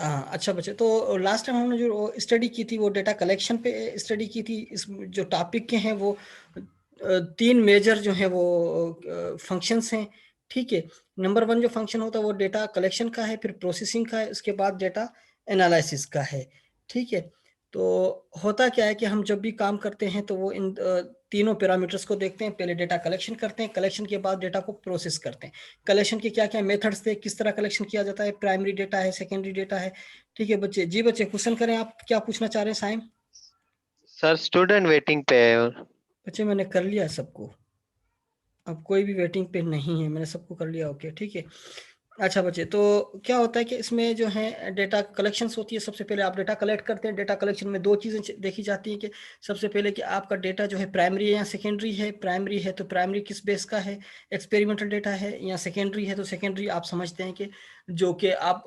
हाँ अच्छा बच्चे, तो लास्ट टाइम हमने जो स्टडी की थी वो डेटा कलेक्शन पे स्टडी की थी। इस जो टॉपिक के हैं वो तीन मेजर जो है वो फंक्शंस हैं, ठीक है। नंबर वन जो फंक्शन होता है वो डेटा कलेक्शन का है, फिर प्रोसेसिंग का है, उसके बाद डेटा एनालिसिस का है, ठीक है। तो होता क्या है कि हम जब भी काम करते हैं तो वो इन तीनों पैरामीटर्स को देखते हैं। पहले डेटा कलेक्शन करते हैं, कलेक्शन के बाद डेटा को प्रोसेस करते हैं। कलेक्शन के क्या क्या मेथड्स थे, किस तरह कलेक्शन किया जाता है, प्राइमरी डेटा है, सेकेंडरी डेटा है, ठीक है बच्चे। जी बच्चे क्वेश्चन करें, आप क्या पूछना चाह रहे हैं साइम? सर स्टूडेंट वेटिंग पे है और बच्चे मैंने कर लिया सबको, अब कोई भी वेटिंग पे नहीं है, मैंने सबको कर लिया, ओके ठीक है। अच्छा बच्चे, तो क्या होता है कि इसमें जो है डेटा कलेक्शंस होती है। सबसे पहले आप डेटा कलेक्ट करते हैं। डेटा कलेक्शन में दो चीज़ें देखी जाती हैं कि सबसे पहले कि आपका डेटा जो है प्राइमरी है या सेकेंडरी है। प्राइमरी है तो प्राइमरी किस बेस का है, एक्सपेरिमेंटल डेटा है, या सेकेंडरी है तो सेकेंडरी आप समझते हैं कि जो कि आप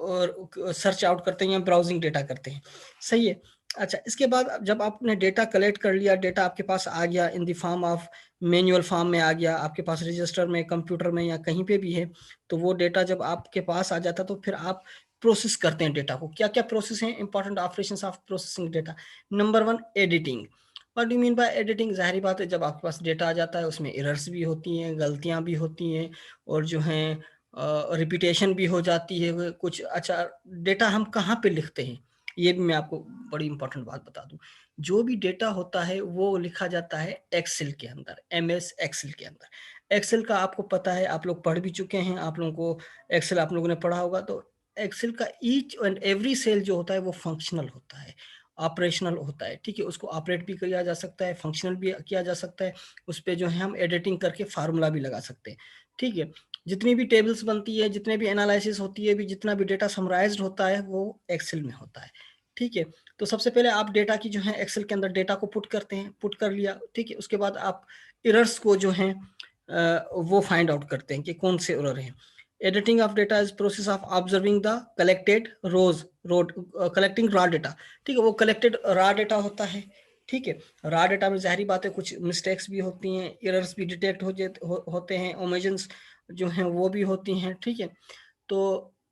सर्च आउट करते हैं या ब्राउजिंग डेटा करते हैं, सही है। अच्छा, इसके बाद जब आपने डेटा कलेक्ट कर लिया, डेटा आपके पास आ गया in the form of manual form में आ गया आपके पास, रजिस्टर में, कंप्यूटर में या कहीं पे भी है, तो वो डेटा जब आपके पास आ जाता तो फिर आप प्रोसेस करते हैं डेटा को। क्या क्या प्रोसेस हैं, important operations of processing data. Number one, editing. What do mean by editing? जाहिर बात है, जब आपके पास डेटा आ जाता है उसमें एरर्स भी होती हैं, गलतियां भी होती हैं, और जो है रिपीटेशन भी हो जाती है कुछ। अच्छा, डेटा हम कहाँ पे लिखते हैं, ये भी मैं आपको बड़ी इंपॉर्टेंट बात बता दूं। जो भी डेटा होता है वो लिखा जाता है एक्सेल के अंदर, MS एक्सेल के अंदर। एक्सेल का आपको पता है, आप लोग पढ़ भी चुके हैं, आप लोगों को एक्सेल आप लोगों ने पढ़ा होगा। तो एक्सेल का ईच एंड एवरी सेल जो होता है वो फंक्शनल होता है, ऑपरेशनल होता है, ठीक है। उसको ऑपरेट भी किया जा सकता है, फंक्शनल भी किया जा सकता है। उस पर जो है हम एडिटिंग करके फार्मूला भी लगा सकते हैं, ठीक है। जितनी भी टेबल्स बनती है, जितने भी एनालिसिस होती है, भी जितना भी डेटा समराइज्ड होता है वो एक्सेल में होता है, ठीक है। तो सबसे पहले आप डेटा की जो है एक्सेल के अंदर डेटा को पुट करते हैं, पुट कर लिया, ठीक है। उसके बाद आप एरर्स को जो है वो फाइंड आउट करते हैं कि कौन से एरर हैं। Editing of data is process of observing the collected rose road collecting raw data, ठीक है। वो कलेक्टेड रॉ डेटा होता है, ठीक है। रॉ डेटा में जाहिर बात है कुछ मिस्टेक्स भी होती हैं, एरर्स भी डिटेक्ट होते हैं, ओमिशंस जो हैं वो भी होती हैं, ठीक है। तो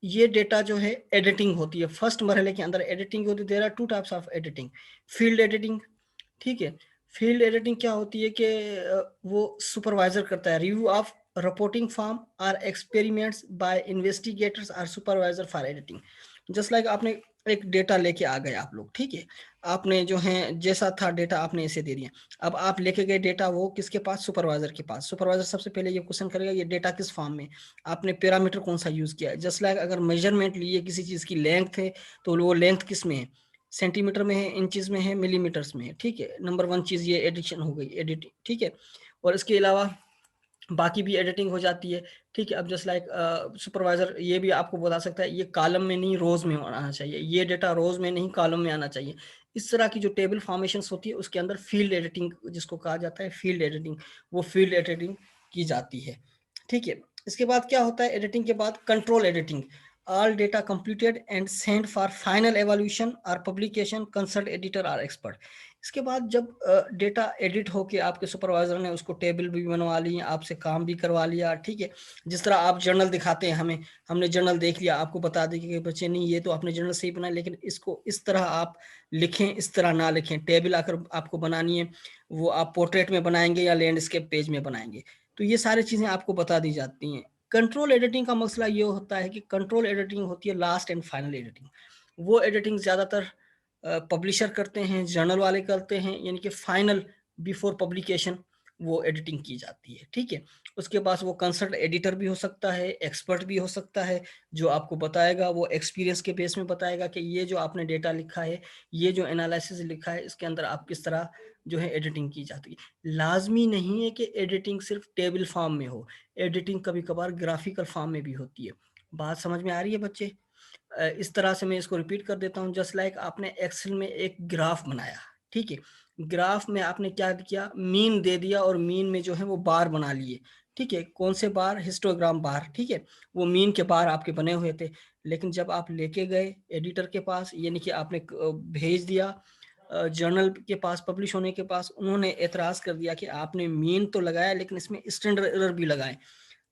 ये डेटा जो है एडिटिंग होती है। फर्स्ट मरहले के अंदर एडिटिंग होती है। There are two types of editing, field editing, ठीक है। फील्ड एडिटिंग क्या होती है कि वो सुपरवाइजर करता है, रिव्यू ऑफ रिपोर्टिंग फॉर्म और एक्सपेरिमेंट्स बाय इन्वेस्टिगेटर्स और supervisor for editing. Just like आपने एक डेटा लेके आ गए आप लोग, ठीक है। आपने जो है जैसा था डेटा आपने इसे दे दिया। अब आप लेके गए डेटा वो किसके पास, सुपरवाइजर के पास। सुपरवाइजर सबसे पहले ये क्वेश्चन करेगा ये डेटा किस फॉर्म में, आपने पैरामीटर कौन सा यूज किया है। जस्ट लाइक अगर मेजरमेंट लिए किसी चीज की लेंथ है तो वो लेंथ किस में है, सेंटीमीटर में है, इंचेस में है, मिलीमीटर्स में है, ठीक है। नंबर वन चीज ये एडिशन हो गई, एडिटिंग, ठीक है। और इसके अलावा बाकी भी एडिटिंग हो जाती है, ठीक है। अब जस्ट लाइक सुपरवाइजर ये भी आपको बता सकता है ये कॉलम में नहीं रोज में आना चाहिए, ये डेटा रोज में नहीं कॉलम में आना चाहिए। इस तरह की जो टेबल फॉर्मेशंस होती है उसके अंदर फील्ड एडिटिंग जिसको कहा जाता है, फील्ड एडिटिंग, वो फील्ड एडिटिंग की जाती है, ठीक है। इसके बाद क्या होता है, एडिटिंग के बाद control editing. All data completed and send for final evolution और पब्लिकेशन, कंसल्ट एडिटर और एक्सपर्ट। इसके बाद जब डेटा एडिट होके आपके सुपरवाइजर ने उसको टेबल भी बनवा ली, आपसे काम भी करवा लिया, ठीक है। जिस तरह आप जर्नल दिखाते हैं हमें, हमने जर्नल देख लिया, आपको बता दें कि बच्चे नहीं ये तो आपने जर्नल सही बनाया, लेकिन इसको इस तरह आप लिखें, इस तरह ना लिखें। टेबल आकर आपको बनानी है, वो आप पोर्ट्रेट में बनाएंगे या लैंडस्केप पेज में बनाएंगे, तो ये सारी चीज़ें आपको बता दी जाती हैं। कंट्रोल एडिटिंग का मसला ये होता है कि कंट्रोल एडिटिंग होती है लास्ट एंड फाइनल एडिटिंग। वो एडिटिंग ज़्यादातर पब्लिशर करते हैं, जर्नल वाले करते हैं, यानी कि फाइनल बिफोर पब्लिकेशन वो एडिटिंग की जाती है, ठीक है। उसके पास वो कंसल्ट एडिटर भी हो सकता है, एक्सपर्ट भी हो सकता है, जो आपको बताएगा, वो एक्सपीरियंस के बेस में बताएगा कि ये जो आपने डेटा लिखा है, ये जो एनालिसिस लिखा है, इसके अंदर आप किस तरह जो है एडिटिंग की जाती है। लाजमी नहीं है कि एडिटिंग सिर्फ टेबल फॉर्म में हो, एडिटिंग कभी कभार ग्राफिकल फॉर्म में भी होती है। बात समझ में आ रही है बच्चे? इस तरह से मैं इसको रिपीट कर देता हूँ। जस्ट लाइक आपने एक्सेल में एक ग्राफ बनाया, ठीक है। ग्राफ में आपने क्या किया, मीन दे दिया, और मीन में जो है वो बार बना लिए, ठीक है। कौन से बार, हिस्टोग्राम बार, ठीक है। वो मीन के बार आपके बने हुए थे। लेकिन जब आप लेके गए एडिटर के पास, यानी कि आपने भेज दिया जर्नल के पास, पब्लिश होने के पास, उन्होंने एतराज़ कर दिया कि आपने मीन तो लगाया लेकिन इसमें स्टैंडर्ड एरर भी लगाए।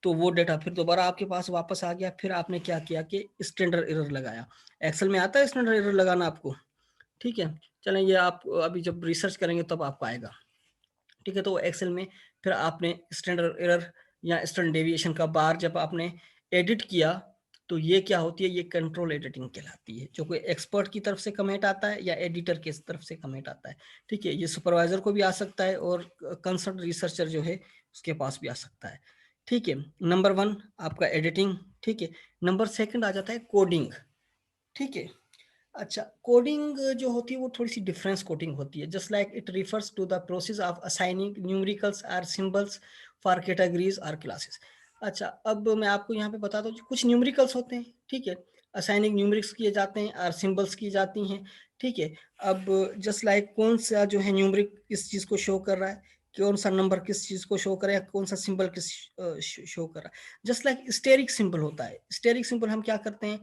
तो वो डेटा फिर दोबारा आपके पास वापस आ गया। फिर आपने क्या किया कि स्टैंडर्ड एरर लगाया। एक्सेल में आता है स्टैंडर्ड एरर लगाना आपको, ठीक है। चलें, ये आप अभी जब रिसर्च करेंगे तब आपको आएगा, ठीक है। तो एक्सेल में फिर आपने स्टैंडर्ड एरर या स्टैंडर्ड डेविएशन का बार जब आपने एडिट किया, तो ये क्या होती है, ये कंट्रोल एडिटिंग कहलाती है। जो कोई एक्सपर्ट की तरफ से कमेंट आता है या एडिटर की तरफ से कमेंट आता है, ठीक है। ये सुपरवाइजर को भी आ सकता है और कंसर्न रिसर्चर जो है उसके पास भी आ सकता है, ठीक है। नंबर 1 आपका एडिटिंग, ठीक है। नंबर 2 आ जाता है कोडिंग, ठीक है। अच्छा, कोडिंग जो होती है वो थोड़ी सी डिफरेंस कोडिंग होती है। Just like it refers to the process of assigning numericals or symbols for categories or classes. अच्छा, अब मैं आपको यहाँ पे बता दूँ, कुछ न्यूमेरिकल्स होते हैं, ठीक है। असाइनिंग न्यूमेरिक्स किए जाते हैं और सिंबल्स की जाती हैं, ठीक है। अब जस्ट लाइक कौन सा जो है न्यूमेरिक किस चीज़ को शो कर रहा है, कौन सा नंबर किस चीज़ को शो कर रहा है, कौन सा सिंबल किस शो कर रहा है। जस्ट लाइक स्टेरिक सिंबल होता है। स्टेरिक सिंबल हम क्या करते हैं,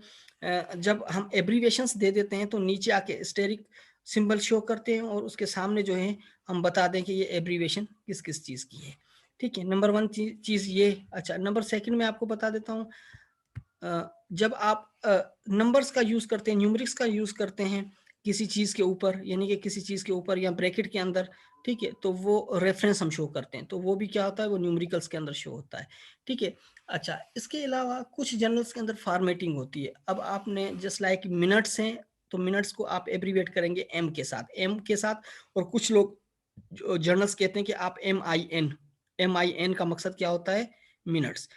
जब हम एब्रीविएशंस दे देते हैं तो नीचे आके स्टेरिक सिंबल शो करते हैं और उसके सामने जो है हम बता दें कि ये एब्रीविएशन किस किस चीज़ की है, ठीक है। नंबर 1 चीज़ ये। अच्छा, नंबर 2 में आपको बता देता हूँ, जब आप नंबर्स का यूज़ करते हैं, न्यूमेरिक्स का यूज़ करते हैं किसी चीज़ के ऊपर, यानी कि किसी चीज़ के ऊपर या ब्रैकेट के अंदर, ठीक है, तो वो रेफरेंस हम शो करते हैं, तो वो भी क्या होता है, वो न्यूमेरिकल्स के अंदर शो होता है, ठीक है। अच्छा, इसके अलावा कुछ जर्नल्स के अंदर फॉर्मेटिंग होती है। अब आपने जस्ट लाइक मिनट्स हैं, तो मिनट्स को आप एब्रीवेट करेंगे एम के साथ, और कुछ लोग जर्नल्स कहते हैं कि आप MIN का मकसद क्या होता है, मिनट्स।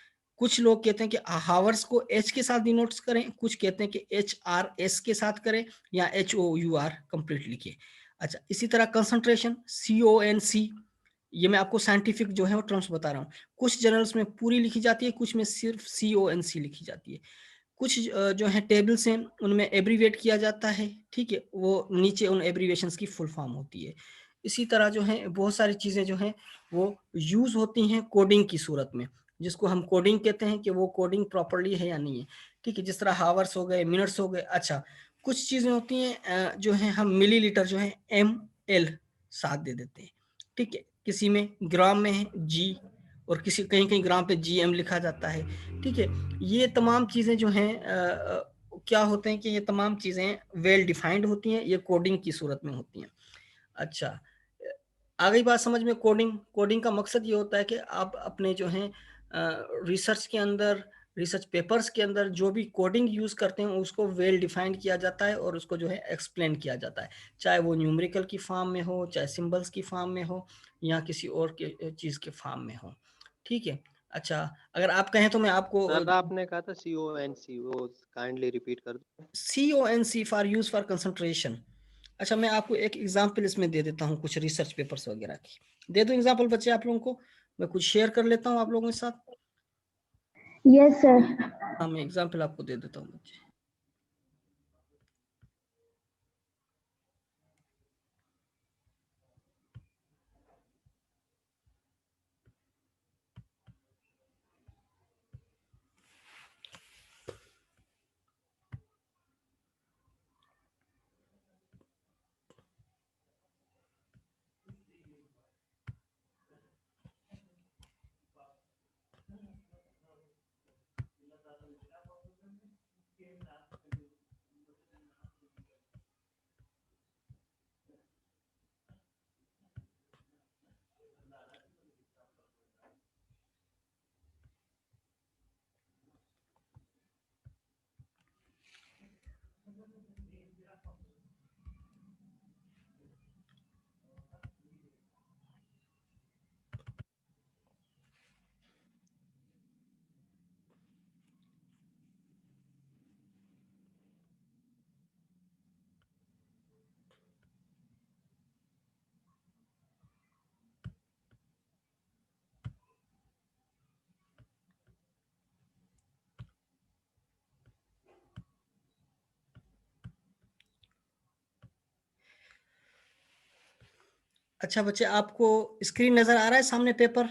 कुछ लोग कहते हैं कि हावर्स को H के साथ डिनोट करें, कुछ कहते हैं कि HRS के साथ करें या HOUR कंप्लीट लिखिए। अच्छा, इसी तरह कंसंट्रेशन CONC, ये मैं आपको साइंटिफिक जो है वो टर्म्स बता रहा हूँ। कुछ जर्नल्स में पूरी लिखी जाती है, कुछ में सिर्फ CONC लिखी जाती है। कुछ जो है टेबल्स हैं उनमें एब्रीवेट किया जाता है, ठीक है, वो नीचे उन एब्रीवेशंस की फुल फॉर्म होती है। इसी तरह जो है बहुत सारी चीज़ें जो हैं वो यूज़ होती हैं कोडिंग की सूरत में, जिसको हम कोडिंग कहते हैं कि वो कोडिंग प्रॉपरली है या नहीं है, ठीक है। जिस तरह हावर्स हो गए, मिनट्स हो गए। अच्छा, कुछ चीज़ें होती हैं जो है हम मिलीलीटर जो है ML साथ दे देते हैं, ठीक है। किसी में ग्राम में है G, और किसी कहीं कहीं ग्राम पे GM लिखा जाता है, ठीक है। ये तमाम चीज़ें जो हैं क्या होते हैं कि ये तमाम चीज़ें वेल डिफाइंड होती हैं, ये कोडिंग की सूरत में होती हैं। अच्छा, आ गई बात समझ में। कोडिंग का मकसद ये होता है कि आप अपने जो हैं रिसर्च के अंदर, रिसर्च पेपर्स के अंदर जो भी कोडिंग यूज़ करते हैं उसको वेल डिफाइंड किया जाता है और उसको जो है एक्सप्लेन किया जाता है, चाहे वो न्यूमेरिकल की फॉर्म में हो, चाहे सिंबल्स की फॉर्म में हो, या किसी और के चीज़ के फॉर्म में हो, ठीक है। अच्छा, अगर आप कहें तो मैं आपको सर आपने कहा था CONC, वो काइंडली रिपीट कर दो। CONC for use for concentration. अच्छा, मैं आपको एक एग्जांपल इसमें दे देता हूँ कुछ रिसर्च पेपर्स वगैरह की। दे दूं एग्जांपल बच्चे आप लोगों को, मैं कुछ शेयर कर लेता हूँ आप लोगों के साथ। Yes sir. हाँ, मैं एग्जांपल आपको दे देता हूँ बच्चे। अच्छा बच्चे, आपको स्क्रीन नजर आ रहा है सामने पेपर?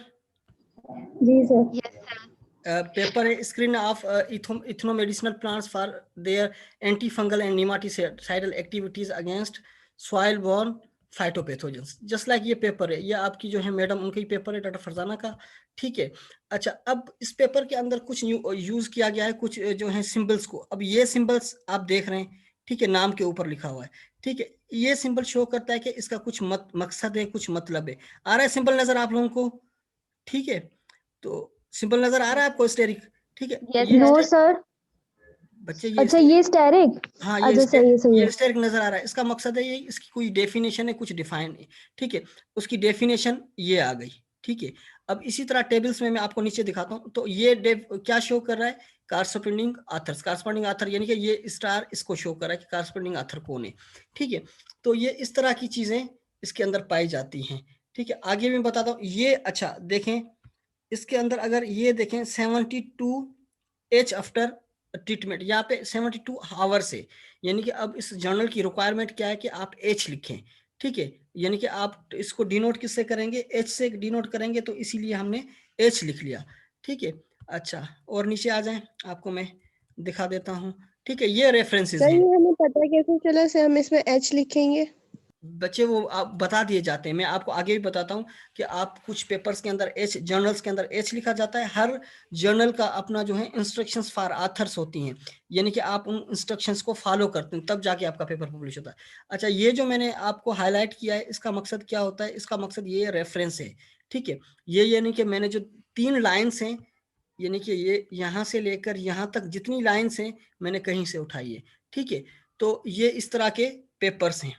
जी सर। पेपर है screen of ethno medicinal plants for their anti fungal and nematicidal activities against soil borne phytopathogens. Just like ये पेपर है, ये आपकी जो है मैडम उनका ही पेपर है, डॉक्टर फरजाना का, ठीक है। अच्छा, अब इस पेपर के अंदर कुछ यूज किया गया है, कुछ जो है सिंबल्स को। अब ये सिंबल्स आप देख रहे हैं, ठीक है, नाम के ऊपर लिखा हुआ है, ठीक है। ये सिंबल शो करता है कि इसका कुछ मकसद है, कुछ मतलब है। आ रहा है सिंबल नजर आप लोगों को, ठीक है। तो सिंबल नजर आ रहा है आपको, स्टेरिक, ठीक है। Yes, ये नो sir. सर। बच्चे ये अच्छा ये स्टेरिक। हाँ, अच्छा सही ये है। स्टेरिक नजर आ रहा है। इसका मकसद है ये, इसकी कोई डेफिनेशन है, कुछ डिफाइन है, ठीक है। उसकी डेफिनेशन ये आ गई, ठीक है। अब इसी तरह टेबल्स में मैं आपको नीचे दिखाता हूँ। तो ये क्या शो कर रहा है, कारस्पोंडिंग आथर्स। कारस्पोंडिंग आथर यानी कि ये स्टार इसको शो कर रहा है कि कारस्पोंडिंग आथर कौन है, ठीक है। तो ये इस तरह की चीजें इसके अंदर पाई जाती हैं, ठीक है। आगे मैं बताता हूँ ये। अच्छा देखें, इसके अंदर अगर ये देखें 72H आफ्टर ट्रीटमेंट, यहाँ पे 72 आवर्स है। यानी कि अब इस जर्नल की रिक्वायरमेंट क्या है कि आप H लिखें, ठीक है। यानी कि आप इसको डिनोट किससे करेंगे, H से डिनोट करेंगे, तो इसीलिए हमने H लिख लिया, ठीक है। अच्छा, और नीचे आ जाएं, आपको मैं दिखा देता हूँ, ठीक है। ये रेफरेंसेस सर हैं ये हमें पता कैसे चला सर, हम इसमें एच लिखेंगे? बच्चे, वो आप बता दिए जाते हैं। मैं आपको आगे भी बताता हूँ कि आप कुछ पेपर्स के अंदर एच, जर्नल्स के अंदर एच लिखा जाता है। हर जर्नल का अपना जो है इंस्ट्रक्शंस फॉर आथर्स होती हैं, यानी कि आप उन इंस्ट्रक्शंस को फॉलो करते हैं, तब जाके आपका पेपर पब्लिश होता है। अच्छा, ये जो मैंने आपको हाईलाइट किया है, इसका मकसद क्या होता है, इसका मकसद ये रेफरेंस है, ठीक है। ये यानी कि मैंने जो 3 लाइन्स हैं, यानी कि ये यहाँ से लेकर यहाँ तक जितनी लाइन्स हैं मैंने कहीं से उठाई है, ठीक है। तो ये इस तरह के पेपर्स हैं,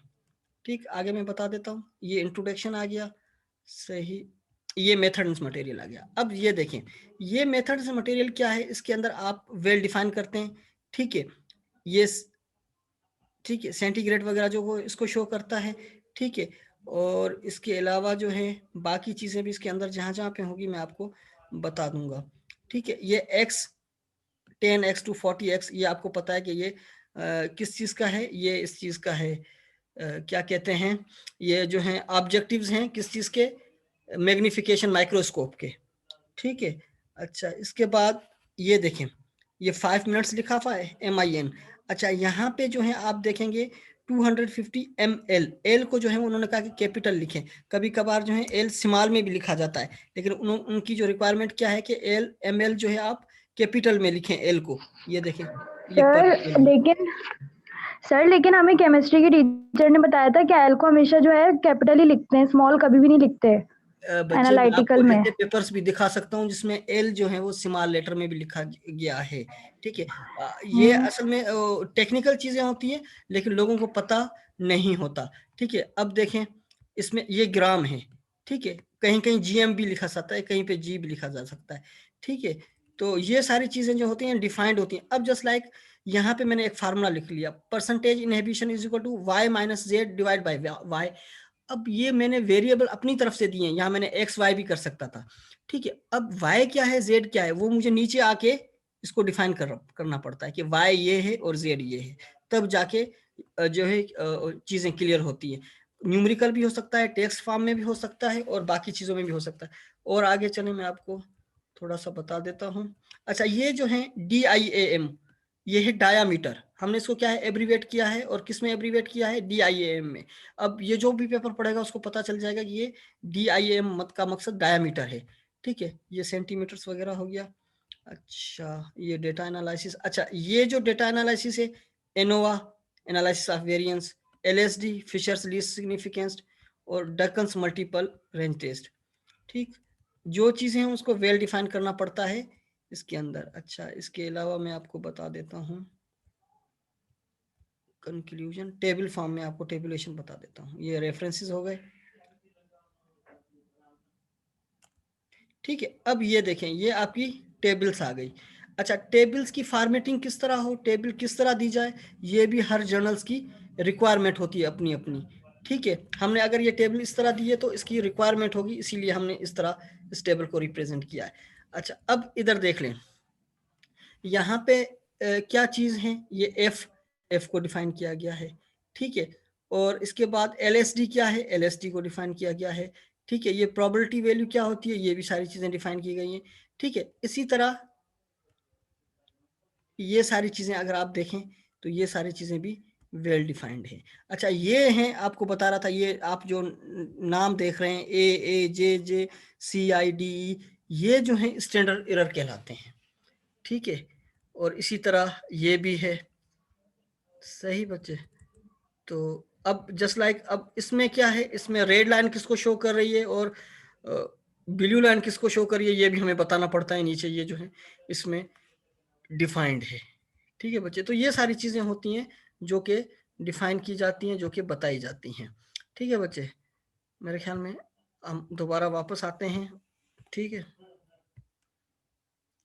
ठीक। आगे मैं बता देता हूँ, ये इंट्रोडक्शन आ गया, सही। ये मेथड्स मटेरियल आ गया। अब ये देखें, ये मेथड्स मटेरियल क्या है, इसके अंदर आप वेल डिफाइन करते हैं, ठीक है। ये ठीक है, सेंटीग्रेड वगैरह जो हो इसको शो करता है, ठीक है। और इसके अलावा जो है बाकी चीज़ें भी इसके अंदर जहाँ जहाँ पे होगी मैं आपको बता दूंगा, ठीक है। ये x 10x to 40x, ये आपको पता है कि ये किस चीज़ का है, ये इस चीज़ का है, क्या कहते हैं, ये जो हैं ऑब्जेक्टिव्स हैं किस चीज़ के, मैग्निफिकेशन माइक्रोस्कोप के, ठीक है। अच्छा, इसके बाद ये देखें, ये 5 मिनट्स लिखा हुआ है MIN। अच्छा, यहाँ पे जो है आप देखेंगे 250 ml, एल को जो है उन्होंने कहा कि कैपिटल लिखें। कभी कभार जो है एल स्मॉल में भी लिखा जाता है, लेकिन उनकी जो रिक्वायरमेंट क्या है कि एल ml जो है आप कैपिटल में लिखें एल को। ये देखें, ये सर लेकिन हमें केमिस्ट्री की टीचर ने बताया था कि एल को हमेशा जो है कैपिटल ही लिखते हैं, स्मॉल कभी भी नहीं लिखते बच्चे, मैं आपको एनालिटिकल में। ऐसे पेपर्स भी दिखा सकता हूँ जिसमें एल जो है वो स्मॉल लेटर में भी लिखा गया है, ठीक है। ये असल में टेक्निकल चीजें होती हैं, लेकिन लोगों को पता नहीं होता, ठीक है। अब देखें, इसमें ये ग्राम है, ठीक है। कहीं कहीं GM भी लिखा सकता है, कहीं पे G भी लिखा जा सकता है, ठीक है। तो ये सारी चीजें जो होती हैं डिफाइंड होती हैं। अब जस्ट लाइक यहाँ पे मैंने एक फार्मूला लिख लिया, percentage inhibition is equal to y - z divide by y। अब ये मैंने वेरिएबल अपनी तरफ से दिए हैं, यहाँ मैंने x y भी कर सकता था, ठीक है। अब y क्या है, z क्या है, वो मुझे नीचे आके इसको डिफाइन करना पड़ता है कि y ये है और z ये है, तब जाके जो है चीजें क्लियर होती है। न्यूमेरिकल भी हो सकता है, टेक्स्ट फॉर्म में भी हो सकता है, और बाकी चीजों में भी हो सकता है। और आगे चले, मैं आपको थोड़ा सा बता देता हूँ। अच्छा, ये जो है DIAM, ये है डायामीटर। हमने इसको क्या है, एब्रीवेट किया है, और किस में एब्रीवेट किया है, DIAM में। अब ये जो भी पेपर पढ़ेगा उसको पता चल जाएगा कि ये DIAM मत का मकसद डायामीटर है, ठीक है। ये सेंटीमीटर्स वगैरह हो गया। अच्छा, ये डेटा एनालिसिस। अच्छा, ये जो डेटा एनालिसिस है, ANOVA analysis of variance, LSD Fisher's least significance, और डकन्स मल्टीपल रेंज टेस्ट, ठीक। जो चीजें हैं उसको वेल डिफाइन करना पड़ता है इसके अंदर। अच्छा, इसके अलावा मैं आपको बता देता हूँ कंक्लूजन, टेबल फॉर्म में आपको टेबुलेशन बता देता हूँ। ये रेफरेंसेस हो गए, ठीक है। अब ये देखें, ये आपकी टेबल्स आ गई। अच्छा, टेबल्स की फॉर्मेटिंग किस तरह हो, टेबल किस तरह दी जाए, ये भी हर जर्नल्स की रिक्वायरमेंट होती है अपनी अपनी, ठीक है। हमने अगर ये टेबल इस तरह दी है तो इसकी रिक्वायरमेंट होगी, इसीलिए हमने इस तरह इस टेबल को रिप्रेजेंट किया है। अच्छा, अब इधर देख लें, यहाँ पे क्या चीज़ है, ये एफ को डिफाइन किया गया है, ठीक है। और इसके बाद LSD क्या है, LSD को डिफाइन किया गया है, ठीक है। ये प्रोबेबिलिटी वैल्यू क्या होती है, ये भी सारी चीज़ें डिफाइन की गई हैं, ठीक है। इसी तरह ये सारी चीज़ें अगर आप देखें तो ये सारी चीज़ें भी वेल डिफाइंड है। अच्छा ये हैं, आपको बता रहा था, ये आप जो नाम देख रहे हैं ए जे जे सी आई डी ई, ये जो है स्टैंडर्ड एरर कहलाते हैं, ठीक है। और इसी तरह ये भी है, सही बच्चे। तो अब जस्ट लाइक अब इसमें क्या है, इसमें रेड लाइन किसको शो कर रही है और ब्लू लाइन किसको शो कर रही है, ये भी हमें बताना पड़ता है नीचे, ये जो है इसमें डिफाइंड है, ठीक है बच्चे। तो ये सारी चीजें होती हैं जो कि डिफाइन की जाती हैं, जो कि बताई जाती हैं, ठीक है बच्चे। मेरे ख्याल में हम दोबारा वापस आते हैं, ठीक है,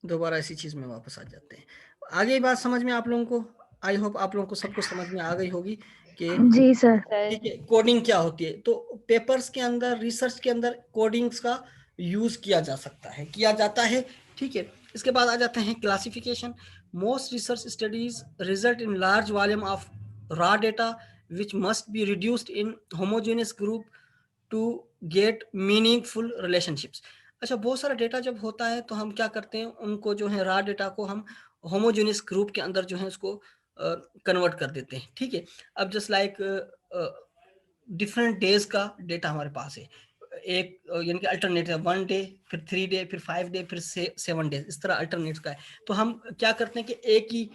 दोबारा इसी चीज में वापस आ जाते हैं। आगे बात समझ में आप लोगों को, आई होप आप लोगों को सबको समझ में आ गई होगी कि जी सर। ठीक है कोडिंग क्या होती है। तो पेपर्स के अंदर, रिसर्च के अंदर कोडिंग्स का यूज किया जा सकता है, किया जाता है, ठीक है। इसके बाद आ जाते हैं classification. Most research studies result in large volume of raw data which must be reduced in homogeneous group to get meaningful relationships. अच्छा बहुत सारा डेटा जब होता है तो हम क्या करते हैं, उनको जो है रॉ डेटा को हम होमोजेनियस ग्रुप के अंदर जो है उसको कन्वर्ट कर देते हैं, ठीक है। अब जस्ट लाइक डिफरेंट डेज का डेटा हमारे पास है, एक यानी कि अल्टरनेट है, 1 डे, फिर 3 डे, फिर 5 डे, फिर 7 डेज, इस तरह अल्टरनेट का है। तो हम क्या करते हैं कि एक ही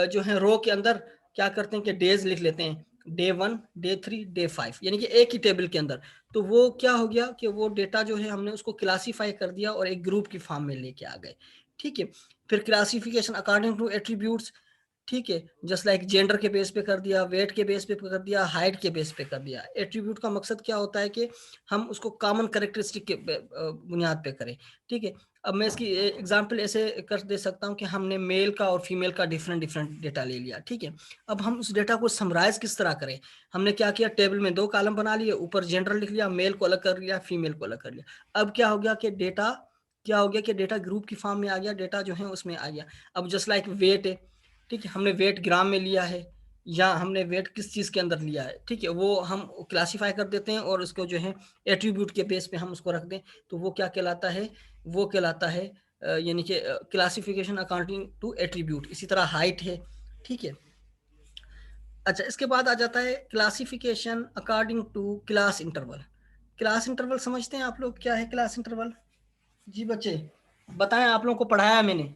जो है रो के अंदर क्या करते हैं कि डेज लिख लेते हैं, डे 1, डे 3, डे 5, यानी कि एक ही टेबल के अंदर। तो वो क्या हो गया कि वो डेटा जो है हमने उसको क्लासीफाई कर दिया और एक ग्रुप की फॉर्म में लेके आ गए, ठीक है। फिर क्लासिफिकेशन अकॉर्डिंग टू एट्रीब्यूट्स, ठीक है, जस्ट लाइक जेंडर के बेस पे कर दिया, वेट के बेस पे कर दिया, हाइट के बेस पे कर दिया। एट्रीब्यूट का मकसद क्या होता है कि हम उसको कॉमन कैरेक्टरिस्टिक के बुनियाद पे करें, ठीक है। अब मैं इसकी एग्जांपल ऐसे कर दे सकता हूँ कि हमने मेल का और फीमेल का डिफरेंट डिफरेंट डेटा ले लिया, ठीक है। अब हम उस डेटा को समराइज किस तरह करें, हमने क्या किया, टेबल में 2 कॉलम बना लिए, ऊपर जेंडर लिख लिया, मेल को अलग कर लिया, फीमेल को अलग कर लिया। अब क्या हो गया कि डेटा क्या हो गया कि डेटा ग्रुप की फॉर्म में आ गया, डेटा जो है उसमें आ गया। अब जस्ट लाइक वेट है, ठीक है, हमने वेट ग्राम में लिया है या हमने वेट किस चीज़ के अंदर लिया है, ठीक है, वो हम क्लासीफाई कर देते हैं और उसको जो है एट्रीब्यूट के बेस पे हम उसको रख दें, तो वो क्या कहलाता है, वो कहलाता है यानी कि क्लासिफिकेशन अकॉर्डिंग टू एट्रीब्यूट। इसी तरह हाइट है, ठीक है। अच्छा इसके बाद आ जाता है classification according to class interval. Class interval समझते हैं आप लोग क्या है क्लास इंटरवल? जी बच्चे बताएं, आप लोगों को पढ़ाया मैंने।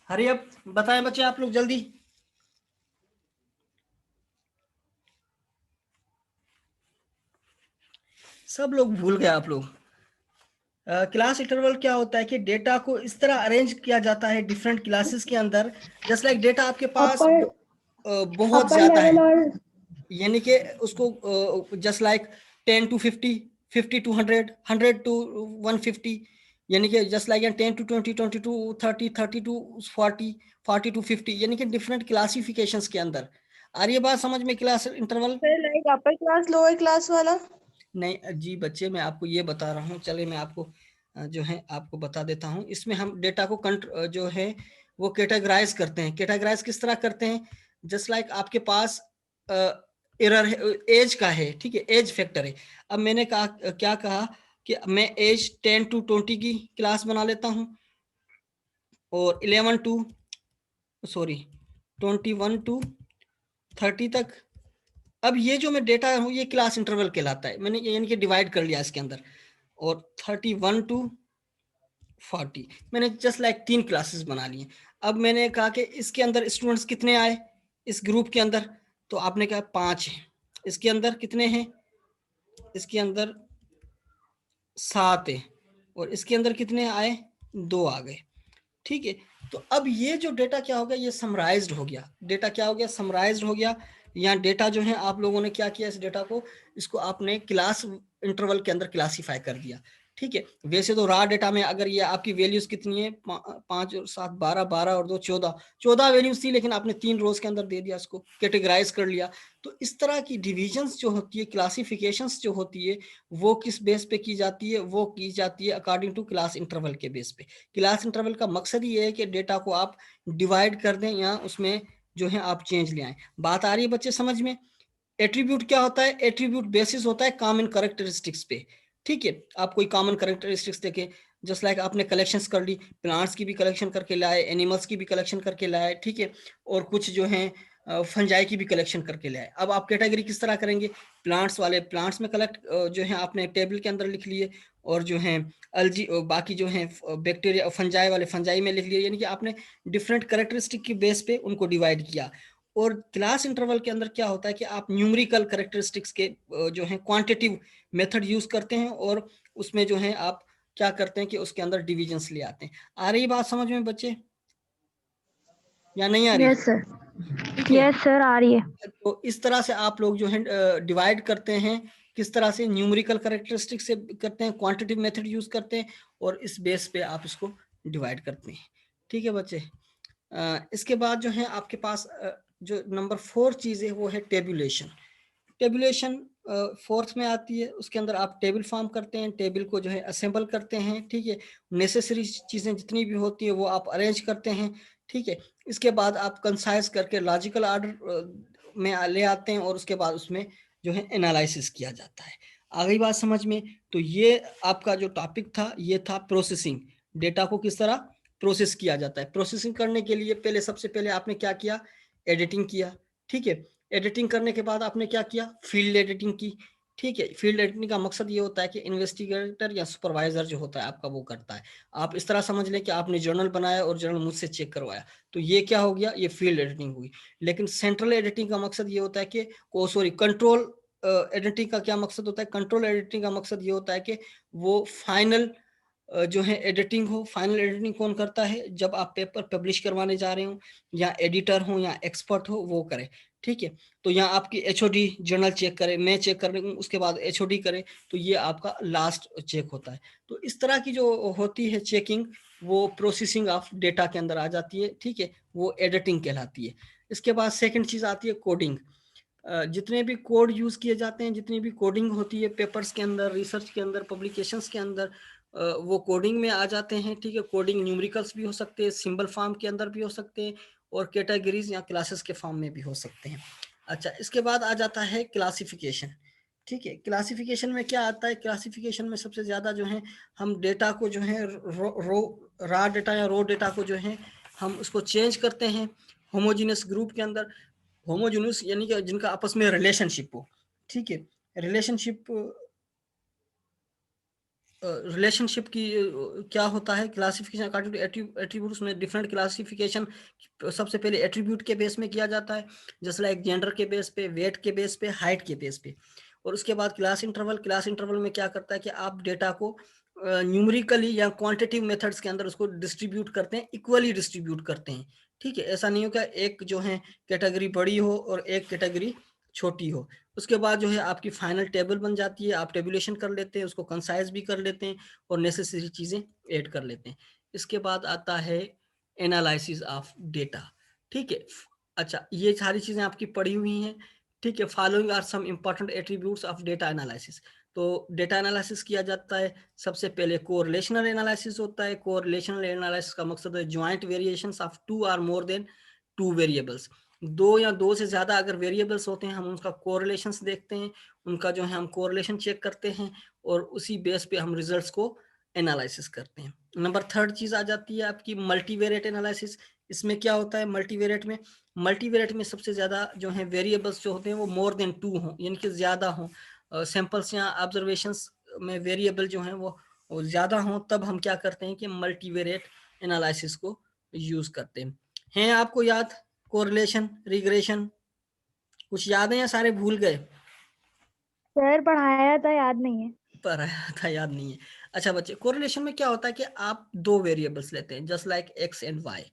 हरी अब बताएं बच्चे आप लोग जल्दी। सब लोग भूल गए आप लोग। क्लास इंटरवल क्या होता है कि डेटा को इस तरह अरेंज किया जाता है डिफरेंट क्लासेस के अंदर, जस्ट लाइक डेटा आपके पास बहुत अपर ज्यादा लेवल है, और यानी कि उसको just like 10 to 50, 50 to 100, 100 to 150, यानी कि just like 10 to 20, 20 to 30, 30 to 40, 40 to 50, यानी कि डिफरेंट क्लासिफिकेशंस के अंदर। आ रही है बात समझ में class interval? Sir like upper class lower class वाला। नहीं जी बच्चे मैं आपको ये बता रहा हूँ, चले मैं आपको जो है आपको बता देता हूँ। इसमें हम डेटा को जो है वो कैटेगराइज करते हैं। कैटेगराइज किस तरह करते हैं, जस्ट लाइक आपके पास एरर है, एज का है, ठीक है, एज फैक्टर है। अब मैंने कहा क्या कहा कि मैं एज 10 to 20 की क्लास बना लेता हूँ और 11 to 21 to 30 तक। अब ये जो मैं डेटा हूँ ये क्लास इंटरवल कहलाता है, मैंने यानी कि डिवाइड कर लिया इसके अंदर। और 31 to 40 मैंने जस्ट लाइक 3 क्लासेस बना लिए। अब मैंने कहा कि इसके अंदर स्टूडेंट्स कितने आए इस ग्रुप के अंदर, तो आपने कहा 5 है। इसके अंदर कितने हैं, इसके अंदर 7 है। और इसके अंदर कितने आए, 2 आ गए, ठीक है। तो अब ये जो डेटा क्या हो गया, ये समराइज्ड हो गया, डेटा क्या हो गया, समराइज्ड हो गया। यहाँ डेटा जो है आप लोगों ने क्या किया, इस डेटा को इसको आपने क्लास इंटरवल के अंदर क्लासीफाई कर दिया, ठीक है। वैसे तो रॉ डेटा में अगर ये आपकी वैल्यूज कितनी है 5 और 7 12, 12 और 2 14 वैल्यूज थी, लेकिन आपने 3 रोज के अंदर दे दिया, इसको कैटेगराइज कर लिया। तो इस तरह की डिविजन्स जो होती है, क्लासिफिकेशंस जो होती है, वो किस बेस पे की जाती है, वो की जाती है अकॉर्डिंग टू क्लास इंटरवल के बेस पे। क्लास इंटरवल का मकसद ये है कि डेटा को आप डिवाइड कर दें या उसमें जो है आप चेंज ले आए। बात आ रही है बच्चे समझ में? एट्रीब्यूट क्या होता है? एट्रीब्यूट बेसिस होता है कॉमन कैरेक्टरिस्टिक्स पे, ठीक है। आप कोई कॉमन कैरेक्टरिस्टिक्स देखें, जस्ट लाइक आपने कलेक्शंस कर ली, प्लांट्स की भी कलेक्शन करके लाए, एनिमल्स की भी कलेक्शन करके लाए, ठीक है, और कुछ जो है फंजाई की भी कलेक्शन करके लाए। अब आप कैटेगरी किस तरह करेंगे? प्लांट्स वाले प्लांट्स में कलेक्ट जो है आपने टेबल के अंदर लिख लिए, और जो है अलजी बाकी जो है बैक्टीरिया फंजाई वाले फंजाई में लिख लिए, यानी कि आपने डिफरेंट कैरेक्टरिस्टिक के बेस पे उनको डिवाइड किया। और क्लास इंटरवल के अंदर क्या होता है कि आप न्यूमेरिकल कैरेक्टरिस्टिक्स के जो है क्वांटिटिव मेथड यूज करते हैं, और उसमें जो है आप क्या करते हैं कि उसके अंदर डिविजन्स ले आते हैं। आ रही बात समझ में बच्चे या नहीं आ रही? यस सर, ठीक है। यस सर, आ रही है। तो इस तरह से आप लोग जो है डिवाइड करते हैं, किस तरह से? न्यूमेरिकल कैरेक्टरिस्टिक से करते हैं, क्वांटिटिव मेथड यूज करते हैं, और इस बेस पे आप इसको डिवाइड करते हैं। ठीक है बच्चे। इसके बाद जो है आपके पास जो नंबर 4 चीज है वो है टेबुलेशन। टेबुलेशन फोर्थ में आती है। उसके अंदर आप टेबल फॉर्म करते हैं, टेबल को जो है असेंबल करते हैं, ठीक है। नेसेसरी चीजें जितनी भी होती है वो आप अरेंज करते हैं, ठीक है। इसके बाद आप कंसाइज करके लॉजिकल आर्डर में ले आते हैं, और उसके बाद उसमें जो है एनालिसिस किया जाता है। आ गई बात समझ में? तो ये आपका जो टॉपिक था ये था प्रोसेसिंग। डेटा को किस तरह प्रोसेस किया जाता है। प्रोसेसिंग करने के लिए पहले सबसे पहले आपने क्या किया? एडिटिंग किया, ठीक है। एडिटिंग करने के बाद आपने क्या किया? फील्ड एडिटिंग की, ठीक है। फील्ड एडिटिंग का मकसद ये होता है कि इन्वेस्टिगेटर या सुपरवाइजर जो होता है आपका वो करता है। आप इस तरह समझ लें कि आपने जर्नल बनाया और जर्नल मुझसे चेक करवाया, तो ये क्या हो गया? ये फील्ड एडिटिंग हुई। लेकिन सेंट्रल एडिटिंग का मकसद ये होता है कि कंट्रोल एडिटिंग का क्या मकसद होता है? कंट्रोल एडिटिंग का मकसद ये होता है कि वो फाइनल जो है एडिटिंग हो। फाइनल एडिटिंग कौन करता है? जब आप पेपर पब्लिश करवाने जा रहे हो, या एडिटर हो या एक्सपर्ट हो, वो करे, ठीक है। तो यहाँ आपकी एचओडी जर्नल चेक करे, मैं चेक कर रही हूँ, उसके बाद एचओडी करे, तो ये आपका लास्ट चेक होता है। तो इस तरह की जो होती है चेकिंग, वो प्रोसेसिंग ऑफ डेटा के अंदर आ जाती है, ठीक है। वो एडिटिंग कहलाती है। इसके बाद सेकंड चीज आती है कोडिंग। जितने भी कोड यूज किए जाते हैं, जितनी भी कोडिंग होती है पेपर्स के अंदर, रिसर्च के अंदर, पब्लिकेशंस के अंदर, वो कोडिंग में आ जाते हैं, ठीक है। कोडिंग न्यूमेरिकल्स भी हो सकते हैं, सिंबल फॉर्म के अंदर भी हो सकते हैं, और कैटेगरीज या क्लासेस के फॉर्म में भी हो सकते हैं। अच्छा, इसके बाद आ जाता है क्लासिफिकेशन, ठीक है। क्लासिफिकेशन में क्या आता है? क्लासिफिकेशन में सबसे ज्यादा जो है हम डेटा को जो है रा डेटा या रो डेटा को जो है हम उसको चेंज करते हैं होमोजीनियस ग्रुप के अंदर। होमोजीनियस यानी कि जिनका आपस में रिलेशनशिप हो, ठीक है। रिलेशनशिप की क्या होता है? क्लासिफिकेशन अकॉर्डिंग टू एट्रीब्यूट्स में डिफरेंट क्लासिफिकेशन सबसे पहले एट्रीब्यूट के बेस में किया जाता है, जैसे लाइक जेंडर के बेस पे, वेट के बेस पे, हाइट के बेस पे। और उसके बाद क्लास इंटरवल में क्या करता है कि आप डेटा को न्यूमेरिकली या क्वांटिटिव मेथड्स के अंदर उसको डिस्ट्रीब्यूट करते हैं, इक्वली डिस्ट्रीब्यूट करते हैं, ठीक है। ऐसा नहीं हो कि एक जो है कैटेगरी बड़ी हो और एक कैटेगरी छोटी हो। उसके बाद जो है आपकी फाइनल टेबल बन जाती है, आप टेबुलेशन कर लेते हैं, उसको कंसाइज भी कर लेते हैं, और नेसेसरी चीजें ऐड कर लेते हैं। इसके बाद आता है एनालिसिस ऑफ डेटा, ठीक है। अच्छा, ये सारी चीजें आपकी पढ़ी हुई हैं, ठीक है। Following are some important attributes of data analysis. तो डेटा एनालिसिस किया जाता है, सबसे पहले कोरिलेशनल एनालिसिस होता है। कोरिलेशनल एनालिसिस का मकसद है ज्वाइंट वेरिएशंस ऑफ 2 और मोर देन 2 वेरिएबल्स। 2 या 2 से ज्यादा अगर वेरिएबल्स होते हैं, हम उनका कोरिलेशंस देखते हैं, उनका जो है हम कोरिलेशन चेक करते हैं, और उसी बेस पे हम रिजल्ट्स को एनालिसिस करते हैं। नंबर 3 चीज आ जाती है आपकी मल्टीवेरिएट एनालिसिस। इसमें क्या होता है? मल्टीवेरिएट में सबसे ज्यादा जो है वेरिएबल्स जो होते हैं वो मोर देन 2 हों, यानी कि ज्यादा हों। सैंपल्स या ऑब्जर्वेशंस में वेरिएबल जो हैं वो ज्यादा हों, तब हम क्या करते हैं कि मल्टीवेरिएट एनालिसिस को यूज करते हैं आपको याद? कोरिलेशन, रिग्रेशन, कुछ याद है या सारे भूल गए? सर पढ़ाया था, याद नहीं है। पढ़ाया था, याद नहीं है। अच्छा बच्चे, कोरिलेशन में क्या होता है कि आप 2 वेरिएबल्स लेते हैं, just like X and Y,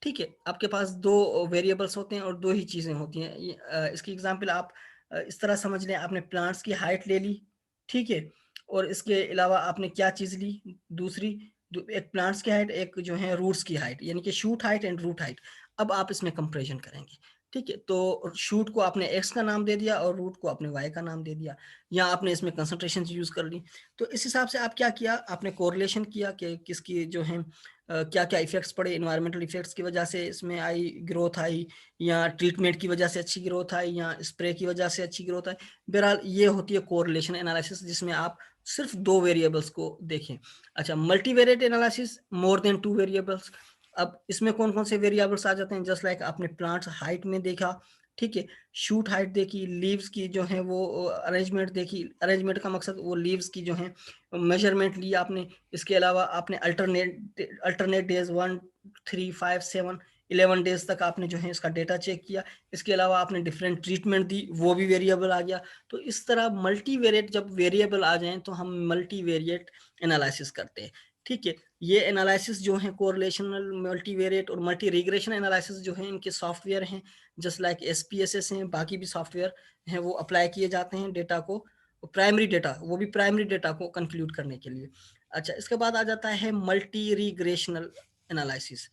ठीक है। आपके पास 2 वेरिएबल्स होते हैं और 2 ही चीजें होती हैं। इसकी एग्जांपल आप इस तरह समझ लें, आपने प्लांट्स की हाइट ले ली, ठीक है। और इसके अलावा आपने क्या चीज ली दूसरी? एक प्लांट्स की हाइट, एक जो है रूट्स की हाइट, यानी कि shoot height and root height. अब आप इसमें कंपेरिजन करेंगे। ठीक है, तो शूट को आपने एक्स का नाम दे दिया और रूट को आपने वाई का नाम दे दिया, या आपने इसमें कंसंट्रेशन यूज कर ली। तो इस हिसाब से आप क्या किया, आपने कोरिलेशन किया कि किसकी जो है क्या क्या इफेक्ट्स पड़े, इन्वायरमेंटल इफेक्ट्स की वजह से इसमें आई ग्रोथ आई, या ट्रीटमेंट की वजह से अच्छी ग्रोथ आई, या स्प्रे की वजह से अच्छी ग्रोथ आई। बहरहाल ये होती है कोरिलेशन एनालिसिस, जिसमें आप सिर्फ 2 वेरिएबल्स को देखें। अच्छा, multivariate analysis, more than 2 variables. अब इसमें कौन कौन से वेरिएबल्स आ जाते हैं, जस्ट लाइक आपने प्लांट्स हाइट में देखा, ठीक है, शूट हाइट देखी, लीव्स की जो है वो अरेंजमेंट देखी, अरेंजमेंट का मकसद वो लीव्स की जो है मेजरमेंट लिया आपने। इसके अलावा आपने अल्टरनेट डेज 1, 3, 5, 7, 11 डेज तक आपने जो है इसका डेटा चेक किया। इसके अलावा आपने डिफरेंट ट्रीटमेंट दी, वो भी वेरिएबल आ गया। तो इस तरह मल्टीवेरिएट जब वेरिएबल आ जाएं तो हम मल्टीवेरिएट एनालिसिस करते हैं, ठीक है। ये एनालिसिस जो है कोरिलेशनल, मल्टीवेरिएट और मल्टी रिग्रेशन एनालिसिस जो है, इनके सॉफ्टवेयर हैं, जस्ट लाइक SPSS हैं, बाकी भी सॉफ्टवेयर हैं, वो अप्लाई किए जाते हैं डेटा को, प्राइमरी डेटा, वो भी प्राइमरी डेटा को कंक्लूड करने के लिए। अच्छा, इसके बाद आ जाता है मल्टी रिग्रेशनल एनालिसिस,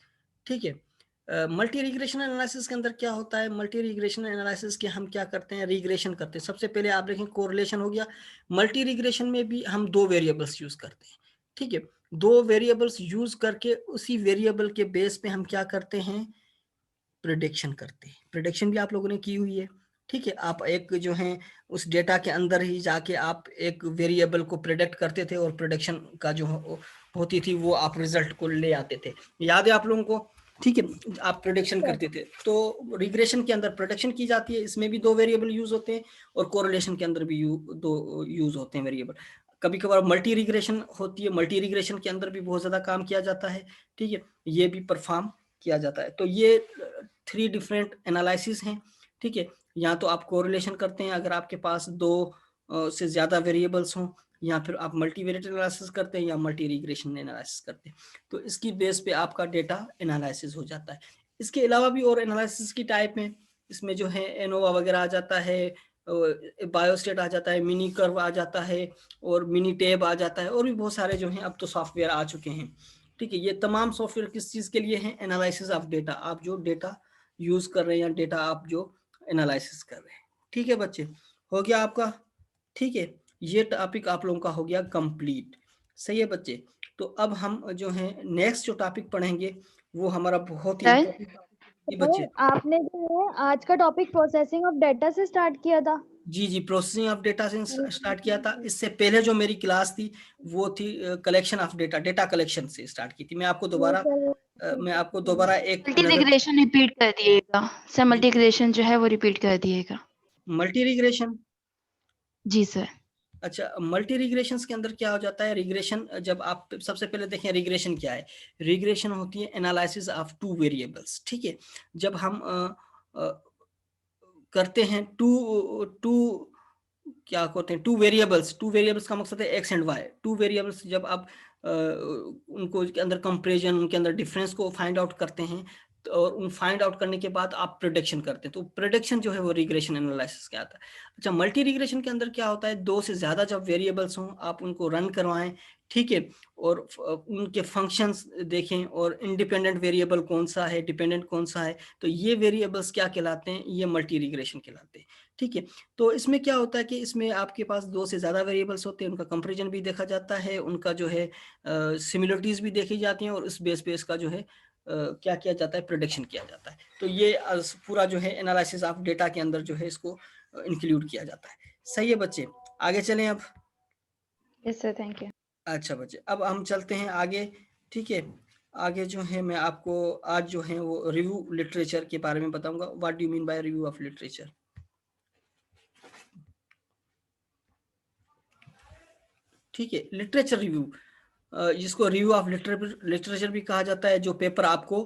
ठीक है। मल्टी रिग्रेशन एनालिसिस के अंदर क्या होता है, मल्टी रिग्रेशन एनालिसिस के हम क्या करते हैं, रिग्रेशन करते हैं। सबसे पहले आप देखें कोरिलेशन हो गया, मल्टी रिग्रेशन में भी हम 2 वेरिएबल्स यूज करते हैं, ठीक है। 2 वेरिएबल्स यूज करके उसी वेरिएबल के बेस पे हम क्या करते हैं, प्रिडिक्शन करते हैं। प्रिडिक्शन भी आप लोगों ने की हुई है, ठीक है। आप एक जो है उस डेटा के अंदर ही जाके आप एक वेरिएबल को प्रिडिक्ट करते थे और प्रिडिक्शन का जो होती थी वो आप रिजल्ट को ले आते थे, याद है आप लोगों को, ठीक है। आप प्रिडिक्शन करते थे। तो रिग्रेशन के अंदर प्रिडिक्शन की जाती है, इसमें भी 2 वेरिएबल यूज होते हैं, और कोरिलेशन के अंदर भी 2 यूज होते हैं वेरिएबल। कभी कभार मल्टी रिग्रेशन होती है, मल्टी रिग्रेशन के अंदर भी बहुत ज्यादा काम किया जाता है, ठीक है, ये भी परफॉर्म किया जाता है। तो ये 3 डिफरेंट एनालिसिस हैं, ठीक है। या तो आप कोरिलेशन करते हैं अगर आपके पास 2 से ज्यादा वेरिएबल्स हों, या फिर आप मल्टीवेरिएट एनालिसिस करते हैं, या मल्टी रिग्रेशन एनालिसिस करते हैं। तो इसकी बेस पे आपका डेटा एनालिसिस हो जाता है। इसके अलावा भी और एनालिसिस की टाइप में, इसमें जो है एनोवा वगैरह आ जाता है, बायोस्टेट आ जाता है, मिनी कर्व आ जाता है, और मिनी टेब आ जाता है, और भी बहुत सारे जो हैं अब तो सॉफ्टवेयर आ चुके हैं, ठीक है। ये तमाम सॉफ्टवेयर किस चीज के लिए हैं, एनालिसिस ऑफ डेटा, आप जो डेटा यूज कर रहे हैं या डेटा आप जो एनालिसिस कर रहे हैं, ठीक है बच्चे, हो गया आपका, ठीक है। ये टॉपिक आप लोगों का हो गया कंप्लीट, सही है बच्चे। तो अब हम जो है नेक्स्ट जो टॉपिक पढ़ेंगे वो हमारा बहुत ही बच्चे, आपने जो है आज का टॉपिक प्रोसेसिंग ऑफ डेटा से स्टार्ट किया था। जी, प्रोसेसिंग ऑफ डेटा से स्टार्ट किया था। इससे पहले जो मेरी क्लास थी वो थी collection of data, data collection से स्टार्ट की थी। मैं आपको दोबारा एक मल्टी रिग्रेशन रिपीट कर दिएगा सर, मल्टी रिग्रेशन जो है वो रिपीट कर दिएगा। मल्टी रिग्रेशन, जी सर। अच्छा, मल्टी रिग्रेशंस के अंदर क्या हो जाता है, रिग्रेशन जब आप सबसे पहले देखें रिग्रेशन क्या है, रिग्रेशन होती है एनालिसिस ऑफ 2 वेरिएबल्स, ठीक है। जब हम करते हैं क्या कहते हैं 2 वेरिएबल्स का मकसद है एक्स एंड वाई। 2 वेरिएबल्स जब आप उनको के अंदर कंपैरिजन, उनके अंदर डिफरेंस को फाइंड आउट करते हैं, तो और उन फाइंड आउट करने के बाद आप प्रिडिक्शन करते हैं, तो प्रिडिक्शन जो है वो रिग्रेशन एनालिसिस के आता है। अच्छा, मल्टी रिग्रेशन के अंदर क्या होता है, 2 से ज्यादा जब वेरिएबल्स हों आप उनको रन करवाएं, ठीक है, और उनके फंक्शंस देखें, और इंडिपेंडेंट वेरिएबल कौन सा है, डिपेंडेंट कौन सा है, तो ये वेरिएबल्स क्या कहलाते हैं, ये मल्टी रिग्रेशन कहलाते हैं, ठीक है। तो इसमें क्या होता है कि इसमें आपके पास 2 से ज्यादा वेरिएबल्स होते हैं, उनका कंपैरिजन भी देखा जाता है, उनका जो है सिमिलरिटीज भी देखी जाती हैं, और इस बेस पे इसका जो है क्या किया जाता है, प्रेडिक्शन किया जाता है। तो ये पूरा जो है एनालिसिस ऑफ डेटा के अंदर जो है इसको इंक्लूड किया जाता है, सही है बच्चे। आगे चलें अब। Yes sir, thank you. अच्छा बच्चे, अब हम चलते हैं आगे, ठीक है। आगे जो है मैं आपको आज जो है वो रिव्यू लिटरेचर के बारे में बताऊंगा। What do you mean by review of literature, ठीक है। लिटरेचर रिव्यू, जिसको रिव्यू ऑफ लिटरेचर भी कहा जाता है, जो पेपर आपको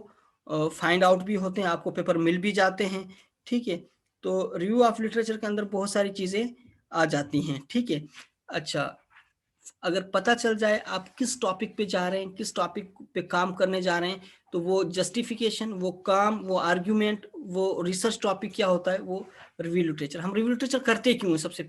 फाइंड आउट भी होते हैं, आपको पेपर मिल भी जाते हैं, ठीक है। तो रिव्यू ऑफ लिटरेचर के अंदर बहुत सारी चीजें आ जाती हैं, ठीक है। अच्छा, अगर पता चल जाए आप किस टॉपिक पे जा रहे हैं, किस टॉपिक पे काम करने जा रहे हैं, तो वो जस्टिफिकेशन, वो काम, वो आर्ग्यूमेंट, वो रिसर्च टॉपिक क्या होता है, वो रिव्यू लिटरेचर। हम रिव्यू लिटरेचर करते क्यों हैं? सबसे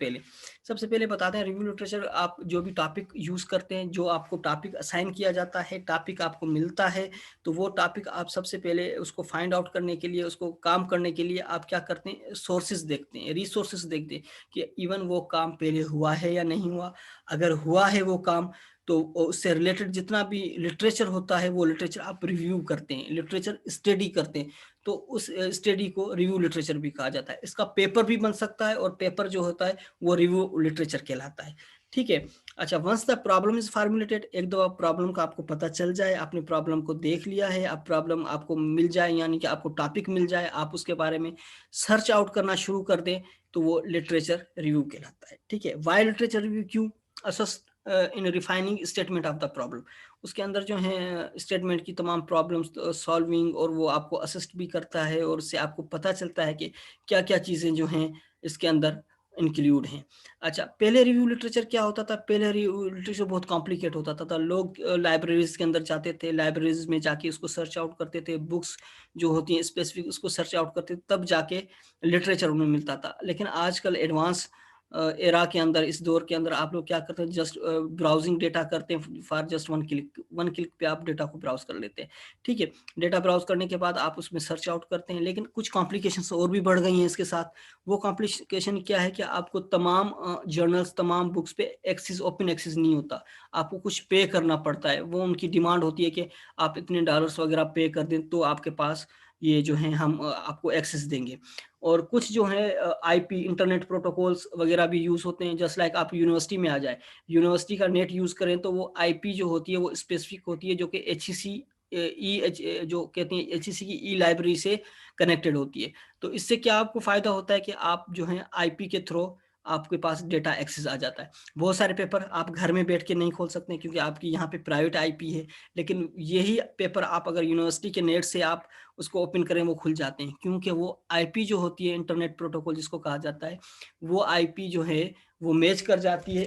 पहले बताते हैं, रिव्यू लिटरेचर आप जो भी टॉपिक यूज करते हैं, जो आपको टॉपिक असाइन किया जाता है, टॉपिक आपको मिलता है, तो वो टॉपिक आप सबसे पहले उसको फाइंड आउट करने के लिए, उसको काम करने के लिए आप क्या करते हैं, सोर्सेज देखते हैं, रिसोर्सेज देखते हैं कि इवन वो काम पहले हुआ है या नहीं हुआ। अगर हुआ है वो काम, तो उससे रिलेटेड जितना भी लिटरेचर होता है वो लिटरेचर आप रिव्यू करते हैं, लिटरेचर स्टडी करते हैं, तो उस स्टडी को रिव्यू लिटरेचर भी कहा जाता है। इसका पेपर भी बन सकता है, और पेपर जो होता है वो रिव्यू लिटरेचर कहलाता है। ठीक है। अच्छा, once the problem is formulated, एक दो प्रॉब्लम का आपको पता चल जाए, आपने प्रॉब्लम को देख लिया है, अब प्रॉब्लम आपको मिल जाए, यानी कि आपको टॉपिक मिल जाए, आप उसके बारे में सर्च आउट करना शुरू कर दें, तो वो लिटरेचर रिव्यू कहलाता है। ठीक है। Why literature review? क्यों? Assist in refining statement of the problem, उसके अंदर जो है स्टेटमेंट की तमाम प्रॉब्लम्स सॉल्विंग, और वो आपको असिस्ट भी करता है, और उससे आपको पता चलता है कि क्या क्या चीज़ें जो हैं इसके अंदर इंक्लूड हैं। अच्छा, पहले रिव्यू लिटरेचर क्या होता था? पहले रिव्यू लिटरेचर बहुत कॉम्प्लिकेट होता था। लोग लाइब्रेरीज के अंदर जाते थे, लाइब्रेरीज में जाके उसको सर्च आउट करते थे, बुक्स जो होती हैं स्पेसिफिक उसको सर्च आउट करते थे, तब जाके लिटरेचर उन्हें मिलता था। लेकिन आजकल एडवांस एरा के अंदर, इस दौर के अंदर आप लोग क्या करते हैं, जस्ट ब्राउजिंग डेटा करते हैं फॉर जस्ट वन क्लिक पे आप डेटा को ब्राउज कर लेते हैं। ठीक है। डेटा ब्राउज करने के बाद आप उसमें सर्च आउट करते हैं, लेकिन कुछ कॉम्प्लिकेशंस और भी बढ़ गई हैं इसके साथ। वो कॉम्प्लिकेशन क्या है कि आपको तमाम जर्नल्स, तमाम बुक्स पे एक्सेस, ओपन एक्सेस नहीं होता, आपको कुछ पे करना पड़ता है। वो उनकी डिमांड होती है कि आप इतने डॉलर्स वगैरह पे कर दें तो आपके पास ये जो है हम आपको एक्सेस देंगे। और कुछ जो है आईपी, इंटरनेट प्रोटोकॉल्स वगैरह भी यूज होते हैं। जस्ट लाइक आप यूनिवर्सिटी में आ जाए, यूनिवर्सिटी का नेट यूज करें, तो वो आईपी जो होती है वो स्पेसिफिक होती है, जो कि एचईसी जो कहते हैं एचईसी की ई लाइब्रेरी से कनेक्टेड होती है। तो इससे क्या आपको फायदा होता है कि आप जो है आईपी के थ्रू आपके पास डेटा एक्सेस आ जाता है। बहुत सारे पेपर आप घर में बैठ के नहीं खोल सकते क्योंकि आपकी यहाँ पे प्राइवेट आईपी है, लेकिन यही पेपर आप अगर यूनिवर्सिटी के नेट से आप उसको ओपन करें वो खुल जाते हैं, क्योंकि वो आईपी जो होती है, इंटरनेट प्रोटोकॉल जिसको कहा जाता है, वो आईपी जो है वो मैच कर जाती है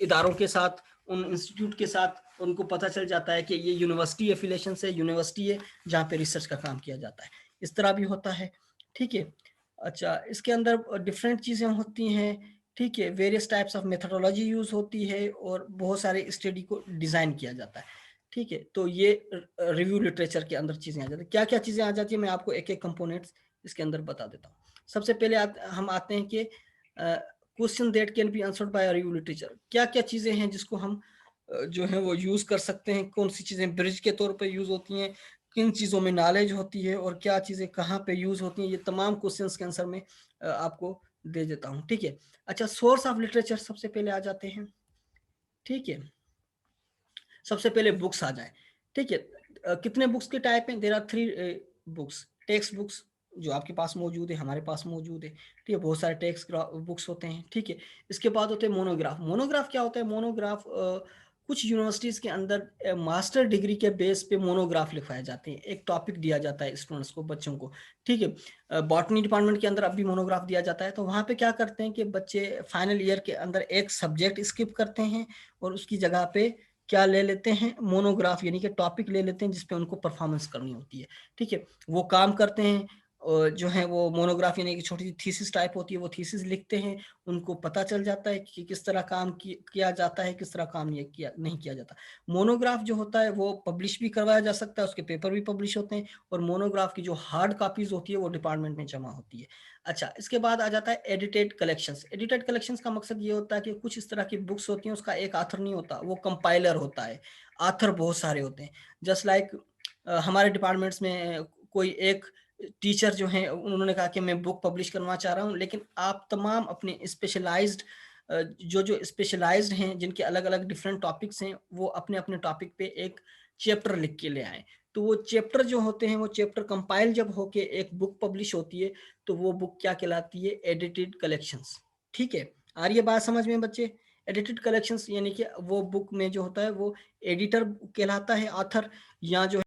इदारों के साथ, उन इंस्टीट्यूट के साथ। उनको पता चल जाता है कि ये यूनिवर्सिटी एफिलिएशन से यूनिवर्सिटी है जहाँ पे रिसर्च का काम किया जाता है। इस तरह भी होता है। ठीक है। अच्छा, इसके अंदर डिफरेंट चीज़ें होती हैं। ठीक है। Various types of methodology use होती है, और बहुत सारे स्टडी को डिज़ाइन किया जाता है। ठीक है। तो ये रिव्यू लिटरेचर के अंदर चीज़ें आ जाती हैं। क्या क्या चीज़ें आ जाती है, मैं आपको एक एक कंपोनेंट्स इसके अंदर बता देता हूँ। सबसे पहले हम आते हैं कि question that can be answered bye review literature. क्या क्या चीज़ें हैं जिसको हम जो है वो यूज़ कर सकते हैं, कौन सी चीज़ें ब्रिज के तौर पर यूज़ होती हैं, किन चीज़ों में नॉलेज होती है, और क्या चीज़ें कहाँ पे यूज़ होती हैं, ये तमाम क्वेश्चंस के आंसर में आपको दे देता हूँ। ठीक है। अच्छा, सोर्स ऑफ लिटरेचर सबसे पहले आ जाते हैं। ठीक है। सबसे पहले बुक्स आ जाए। ठीक है। कितने बुक्स के टाइप हैं? There are 3 books. Text books जो आपके पास मौजूद है, हमारे पास मौजूद है। ठीक है। बहुत सारे टेक्स्ट बुक्स होते हैं। ठीक है। इसके बाद होते हैं मोनोग्राफ। मोनोग्राफ क्या होता है? मोनोग्राफ कुछ यूनिवर्सिटीज़ के अंदर मास्टर डिग्री के बेस पे मोनोग्राफ लिखवाए जाते हैं। एक टॉपिक दिया जाता है स्टूडेंट्स को, बच्चों को। ठीक है। बॉटनी डिपार्टमेंट के अंदर अब भी मोनोग्राफ दिया जाता है। तो वहाँ पे क्या करते हैं कि बच्चे फाइनल ईयर के अंदर एक सब्जेक्ट स्किप करते हैं, और उसकी जगह पे क्या ले लेते हैं, मोनोग्राफ, यानी कि टॉपिक ले लेते हैं जिसपे उनको परफॉर्मेंस करनी होती है। ठीक है। वो काम करते हैं, और जो है वो मोनोग्राफ यानी कि छोटी सी थीसिस टाइप होती है, वो थीसिस लिखते हैं। उनको पता चल जाता है कि किस तरह काम किया जाता है, किस तरह काम नहीं किया जाता। मोनोग्राफ जो होता है वो पब्लिश भी करवाया जा सकता है, उसके पेपर भी पब्लिश होते हैं, और मोनोग्राफ की जो हार्ड कॉपीज होती है वो डिपार्टमेंट में जमा होती है। अच्छा, इसके बाद आ जाता है एडिटेड कलेक्शंस। एडिटेड कलेक्शंस का मकसद ये होता है कि कुछ इस तरह की बुक्स होती हैं, उसका एक आथर नहीं होता, वो कंपाइलर होता है। आथर बहुत सारे होते हैं। जस्ट लाइक हमारे डिपार्टमेंट्स में कोई एक टीचर जो है उन्होंने कहा कि मैं बुक पब्लिश करना चाह रहा हूँ, लेकिन आप तमाम अपने स्पेशलाइज्ड जो स्पेशलाइज्ड हैं, जिनके अलग अलग डिफरेंट टॉपिक्स हैं, वो अपने अपने टॉपिक पे एक चैप्टर लिख के ले आए। तो वो चैप्टर जो होते हैं, वो चैप्टर कंपाइल जब होके एक बुक पब्लिश होती है, तो वो बुक क्या कहलाती है? Edited collections. ठीक है। आ रही है बात समझ में बच्चे? एडिटेड कलेक्शंस यानी कि वो बुक में जो होता है वो एडिटर कहलाता है, ऑथर, या जो